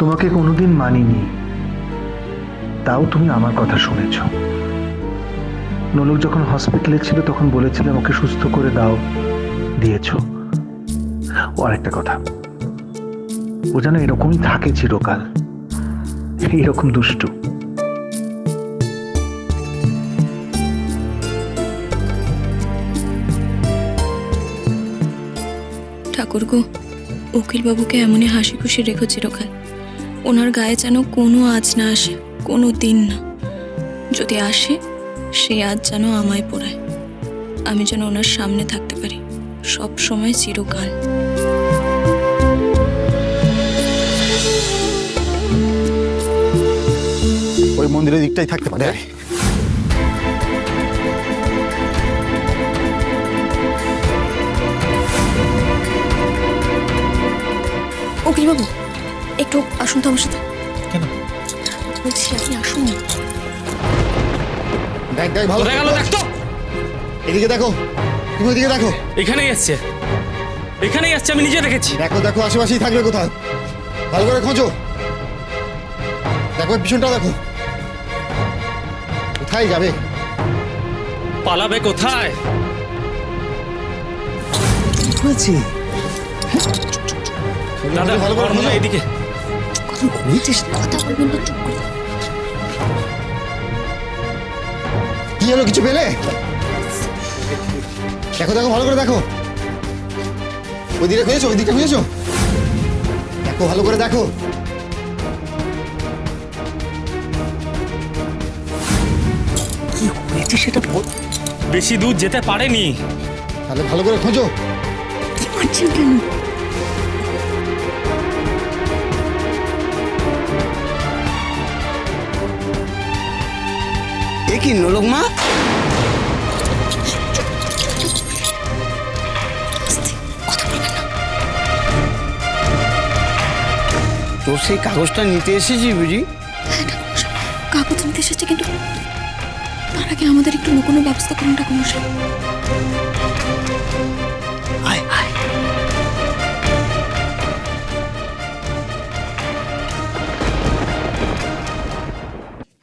তোমাকে কোনোদিন মানিনি, তাও তুমি আমার কথা শুনেছ। নলক যখন হসপিটালে ছিল তখন বলেছিলাম ওকে সুস্থ করে দাও, দিয়েছ। ও আরেকটা কথা, ও যেন এরকমই থাকে চিরকাল, এইরকম দুষ্টু। ঠাকুরগো, উকিল বাবুকে এমনই হাসি খুশি রেখো চিরকাল। ওনার গায়ে যেন কোনো আঁচ না আসে, কোনো দিন না। যদি আসে, সেই আজ যেন আমায় পোড়ায়। আমি যেন ওনার সামনে থাকতে পারি সব সময়, চিরকাল। ওই মন্দিরের দিকটাই থাকতে পারে। উকিল বাবু, একটু আসুন তো আমার সাথে। কেন? বলছি আপনি আসুন না। দেখ দেখ, ভালো কোথায় গেল দেখ তো। এদিকে দেখো, তুমি ওইদিকে দেখো। এখানেই আসছে, এখানেই আসছে, আমি নিজে দেখেছি। দেখো দেখো, আশেপাশেই থাকবে কোথাও। ভালো করে খোঁজো। দেখো পিছনটা দেখো, কোথায় যাবে? পালাবে কোথায়? হয়েছে দাদা, ভালো করে আমার মনে হয় এদিকে। কথা বলবেন না, চুপ করে। কি হলো, কিছু পেলে? দেখো দেখো, ভালো করে দেখো। ওই দিকে খুঁজেছো, ওই দিকটা খুঁজেছো? দেখো ভালো করে দেখো। কি হয়েছে সেটা বল। বেশি দূর যেতে পারেনি। তাহলে ভালো করে খোঁজো। কি পারছেন কেন? এ কি নলক মা? তোর সেই কাগজটা নিতে এসেছি বুঝি? কাগজ নিতে এসেছে, কিন্তু তার আগে আমাদের একটু লুকোনোর ব্যবস্থা করুন ঠাকুরমশাই। আয় আয়।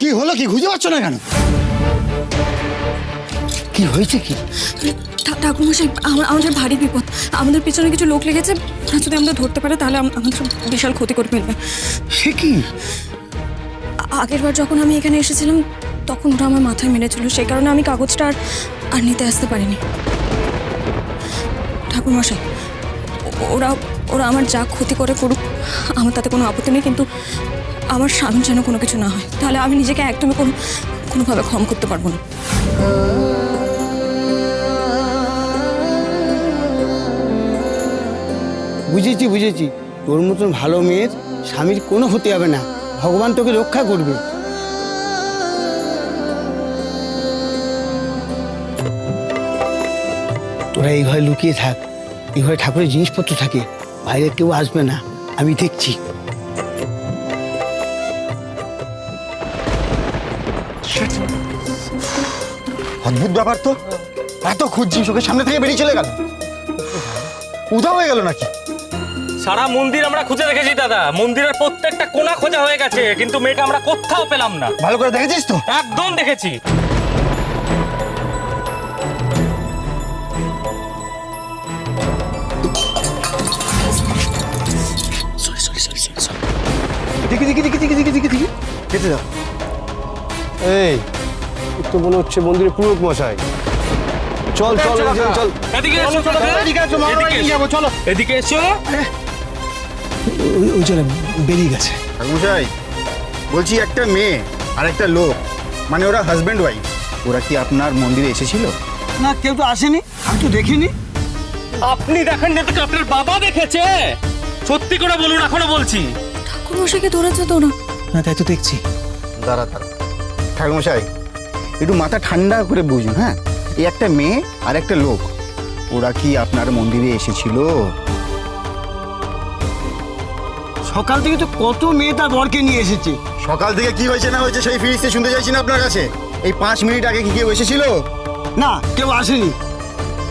কি হলো, কি খুঁজে পাচ্ছ না কেন? কি হয়েছে কি? ঠাকুরমশাই, আমাদের ভারী বিপদ। আমাদের পেছনে কিছু লোক লেগেছে। ওরা যদি আমরা ধরতে পারে তাহলে আমাদের বিশাল ক্ষতি করে ফেলবে। সে কি? আগের বার যখন আমি এখানে এসেছিলাম তখন ওরা আমার মাথায় মেরেছিল, সেই কারণে আমি কাগজটা আর নিতে আসতে পারিনি। ঠাকুরমশাই, ওরা ওরা আমার যা ক্ষতি করে করুক, আমার তাতে কোনো আপত্তি নেই, কিন্তু আমার স্বামী যেন কোনো কিছু না হয়, তাহলে আমি নিজেকে একদমই কোনোভাবে ক্ষমা করতে পারবো না। বুঝেছি বুঝেছি, তোর মতন ভালো মেয়ের স্বামীর কোনো ক্ষতি হবে না, ভগবান তোকে রক্ষা করবে। তোরা এই ঘরে লুকিয়ে থাক, এই ঘরে ঠাকুরের জিনিসপত্র থাকে, বাইরে কেউ আসবে না, আমি দেখছি। অদ্ভুত ব্যাপার তো, এত খুঁজছি, চোখের সামনে থেকে বেরিয়ে চলে গেল। উধাও হয়ে গেল নাকি? সারা মন্দির আমরা খুঁজে দেখেছি দাদা, মন্দিরের প্রত্যেকটা কোণা খোঁজা হয়ে গেছে, কিন্তু মেয়েটা আমরা কোথাও পেলাম না। ভালো করে দেখেছিস তো? একদম দেখেছি। দেখি দেখি দেখি দেখি দেখি দেখি দেখি কেটে যাও। এই তো মনে হচ্ছে মন্দিরে পুরোহিত মশাই। চল চল চল চল। এদিকে এসো, এদিকে এসো, মামার বাড়ি নিয়ে যাবো, চলো। এদিকে এসো। ওই জন্য বেরিয়ে গেছে। ঠাকুরমশাই, বলছি একটা মেয়ে আর একটা লোক, মানে ওরা হাজব্যান্ড ওয়াইফ, ওরা কি আপনার মন্দিরে এসেছিল? না, কেউ তো আসেনি, আমি তো দেখিনি। আপনি দেখেন না, তো আপনার বাবা দেখেছে। সত্যি করে বলুন, এখনো বলছি। ঠাকুরমশাইকে ধরেছে তো ওরা। না, তাই তো দেখছি। দাঁড়া দাঁড়া, ঠাকুরমশাই একটু মাথা ঠান্ডা করে বুঝুন। হ্যাঁ, এই একটা মেয়ে আর একটা লোক, ওরা কি আপনার মন্দিরে এসেছিল? সকাল থেকে তো কত মেয়ে তার বরকে নিয়ে এসেছে। সকাল থেকে কি হয়েছে না হয়েছে সেই ফিরিস্তে শুনতে চাইছি না আপনার কাছে। এই 5 মিনিট আগে কি কেউ এসেছিল? না, কেউ আসেনি।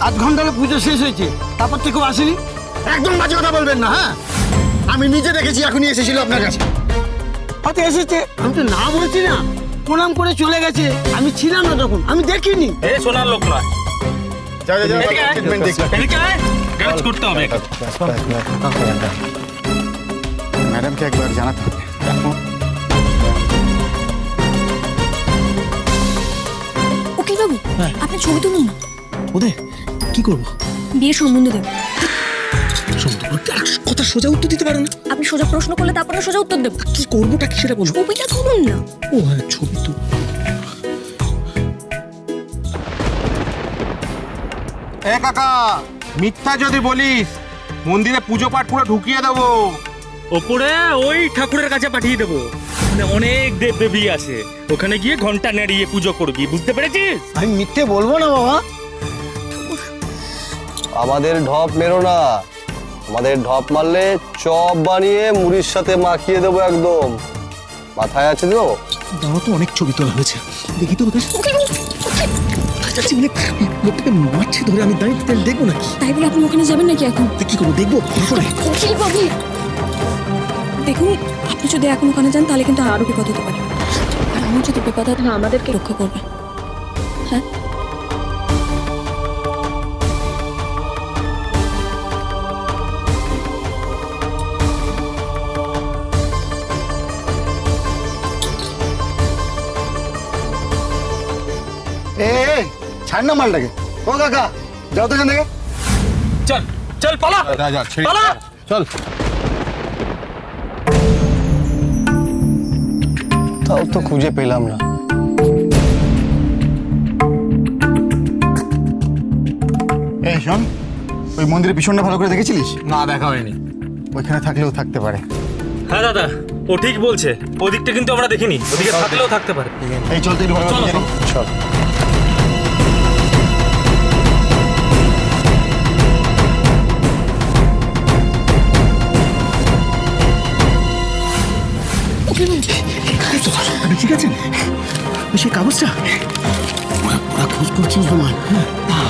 আধ ঘন্টা হলে পুজো শেষ হয়েছে, তারপর থেকে কেউ আসেনি। একদম বাজে কথা বলবেন না। হ্যাঁ, আমি নিজে দেখেছি, এখনই এসেছিল আপনার কাছে। হয়তো এসেছে। আমি তো না বলছি না, প্রণাম করে চলে গেছে। আমি ছিলাম না তখন, আমি দেখিনি। এ সোনার লোক নয়। যাও যাও যাও, এদিকে আয়। ট্রিটমেন্ট দেখি। এদিকে আয়। কাজ করতে হবে। ম্যাডামকে একবার জানাতে হবে। উকিল বাবু, আপনি ছবি তুলুন না। ওদের কি করবো? বিয়ে সম্বন্ধ দেব। কথা সোজা উত্তর দিতে পারো না। আপনি সোজা প্রশ্ন করলে তারপরে সোজা উত্তর দেব। কি করবোটা কি সেটা বলবো। ছবিটা তুলুন না। ও হ্যাঁ, ছবি তো এ কাকা, মিথ্যা যদি বলিস মন্দিরে পুজো পাঠ পুরো ঢুকিয়ে দেবো। ওপরে ওই ঠাকুরের কাছে পাঠিয়ে দেবো। ওখানে অনেক দেব দেবী আছে, ওখানে গিয়ে ঘন্টা নেড়িয়ে পুজো করবি, বুঝতে পেরেছিস? আমি মিথ্যে বলবো না বাবা। আমাদের ঢপ মেরো না, আমাদের ঢপ মারলে চপ বানিয়ে মুড়ির সাথে মাখিয়ে দেবো একদম। মাথায় আছে তো? দাও তো, অনেক ছবি তোলা হয়েছে, দেখি তো ওদের। যাচ্ছি মানে লোকটাকে মারছে ধরে, আমি দাঁড়িয়ে তাহলে দেখবো নাকি? তাই বলে আপনি ওখানে যাবেন নাকি এখন? তা কি করবো, দেখবো কি করে? উকিল বাবু, দেখুন আপনি যদি এখন ওখানে যান তাহলে কিন্তু আরো বিপদ হতে পারে। আর আমার যদি বিপদ হয় তাহলে আমাদেরকে রক্ষা করবে। হ্যাঁ, এ এ, ছাড় না মালটাকে। ও কাকা, যাও তো এখান থেকে। চল চল পালা যা যা, ছেড়ে পালা। চল। তাও তো খুঁজে পেলাম না। এই শোন, ওই মন্দিরের পিছনটা ভালো করে দেখেছিলিস? না, দেখা হয়নি। ওইখানে থাকলেও থাকতে পারে। হ্যাঁ দাদা, ও ঠিক বলছে, ওদিকটা কিন্তু আমরা দেখিনি, ওদিকে থাকলেও থাকতে পারে। এই চল তো একটু ভালো করে চলো, দেখে নিই। চল। আপনি ঠিক আছেন? সেই কাগজটা ওরা খোঁজ করছিস তোমার।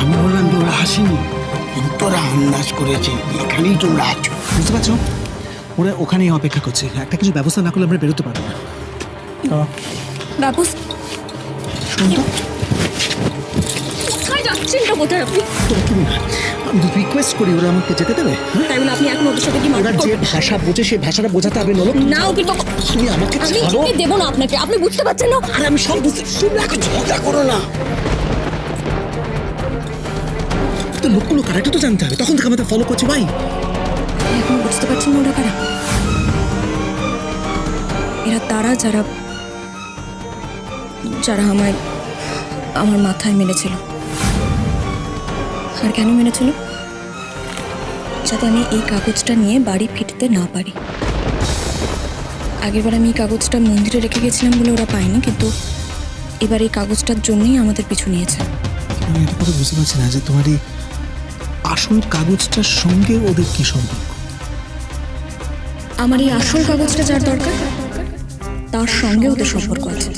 আমি বললাম যে ওরা আসেনি, কিন্তু ওরা আন্দাজ করেছে এখানেই তোমরা আছো। বুঝতে পারছো, ওরা ওখানেই অপেক্ষা করছে। একটা কিছু ব্যবস্থা না করলে আমরা বেরোতে পারবো না। ব্যবস্থা কোথায় যাচ্ছেন? তো কোথায় আপনি? তো তুমি না, আমি রিকোয়েস্ট করি ওরা আমাকে যেতে দেবে। তাই বলে আপনি এখন ওদের সাথে কি ওরা মারপিট যে করবেন? ভাষা বোঝে সেই ভাষাটা বোঝাতে হবে। নলো না উকিল বাবু, তুমি আমাকে আমি ছাড়ো। যেতে দেবো না আপনাকে, আপনি বুঝতে পারছেন না? আর আমি সব বুঝতে, তোমরা এখন ঝগড়া করো না। তো লোকগুলো কারেক্ট তো জানতে হবে। তখন থেকে আমাদের ফলো করছে ভাই। এখন বুঝতে পারছেন না ওরা কারা? এরা তারা যারা যারা আমার মাথায় মেরেছিল। আর কেন মেরেছিল? যাতে আমি এই কাগজটা নিয়ে বাড়ি ফিরতে না পারি। আগেরবার আমি এই কাগজটা মন্দিরে রেখে গেছিলাম বলে ওরা পায়নি, কিন্তু এবার এই কাগজটার জন্যই আমাদের পিছু নিয়েছে। আমি এটা কথা বুঝতে পারছি না যে তোমার এই আসল কাগজটার সঙ্গে ওদের কি সম্পর্ক? আমার এই আসল কাগজটা যার দরকার তার সঙ্গে ওদের সম্পর্ক আছে।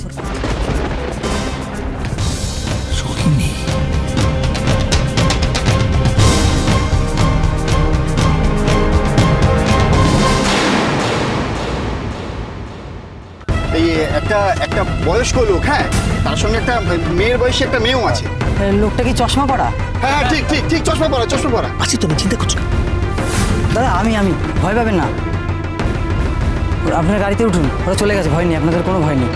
সখিনি। এই একটা একটা বয়স্ক লোক, হ্যাঁ, তার সঙ্গে একটা মেয়ের বয়সী একটা মেয়েও আছে। লোকটা কি চশমা পরা? হ্যাঁ হ্যাঁ, ঠিক ঠিক ঠিক, চশমা পরা, চশমা পরা। আচ্ছা, তুমি চিন্তা করছো কেন? দাদা আমি ভয় পাবেন না, আপনার গাড়িতে উঠুন, ওরা চলে গেছে, ভয় নেই, আপনাদের কোনো ভয় নেই।